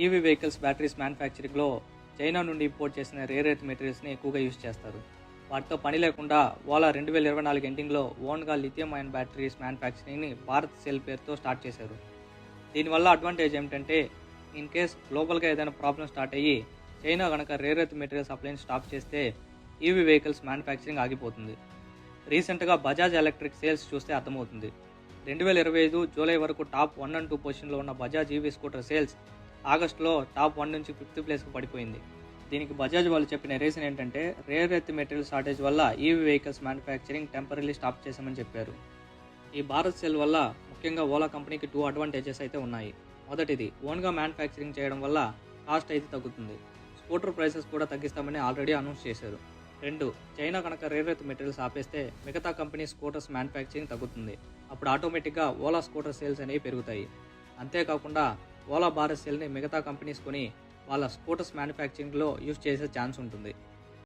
EV vehicles batteries మ్యానుఫ్యాక్చరింగ్లో China నుండి import చేసిన rare earth మెటీరియల్స్ని ఎక్కువగా యూజ్ చేస్తారు. వాటితో పని లేకుండా ఓలా 2024 ఎండింగ్లో ఓన్గా లిథియం అయన్ బ్యాటరీస్ మ్యానుఫ్యాక్చరింగ్ని భారత్ సెల్ పేరుతో స్టార్ట్ చేశారు. దీనివల్ల అడ్వాంటేజ్ ఏమిటంటే ఇన్ కేస్ గ్లోబల్గా ఏదైనా ప్రాబ్లం స్టార్ట్ అయ్యి చైనా కనుక రేర్ ఎర్త్ మెటీరియల్ సప్లైని స్టాప్ చేస్తే ఈవీ వెహికల్స్ మ్యానుఫ్యాక్చరింగ్ ఆగిపోతుంది. రీసెంట్గా బజాజ్ ఎలక్ట్రిక్ సేల్స్ చూస్తే అర్థమవుతుంది. 2025 జూలై వరకు టాప్ 1 and 2 పొజిషన్లో ఉన్న బజాజ్ ఈవీ స్కూటర్ సేల్స్ ఆగస్టులో టాప్ 1 నుంచి 5th ప్లేస్కి పడిపోయింది. దీనికి బజాజ్ వాళ్ళు చెప్పిన రీజన్ ఏంటంటే రేర్ ఎర్త్ మెటీరియల్ షార్టేజ్ వల్ల EV vehicles manufacturing temporary stop చేశామని చెప్పారు. ఈ భారత్ సెల్ వల్ల ముఖ్యంగా ఓలా కంపెనీకి 2 అడ్వాంటేజెస్ అయితే ఉన్నాయి. మొదటిది, ఓన్గా మ్యానుఫ్యాక్చరింగ్ చేయడం వల్ల కాస్ట్ అయితే తగ్గుతుంది. స్కూటర్ ప్రైసెస్ కూడా తగ్గిస్తామని ఆల్రెడీ అనౌన్స్ చేశారు. 2, చైనా కనుక రేర్ ఎర్త్ మెటీరియల్స్ ఆపేస్తే మిగతా కంపెనీ స్కూటర్స్ మ్యానుఫ్యాక్చరింగ్ తగ్గుతుంది. అప్పుడు ఆటోమేటిక్గా ఓలా స్కూటర్ సేల్స్ అనేవి పెరుగుతాయి. అంతేకాకుండా ఓలా భారత్ సెల్ని మిగతా కంపెనీస్ కొని వాళ్ళ స్కూటర్స్ మ్యానుఫ్యాక్చరింగ్లో యూజ్ చేసే ఛాన్స్ ఉంటుంది.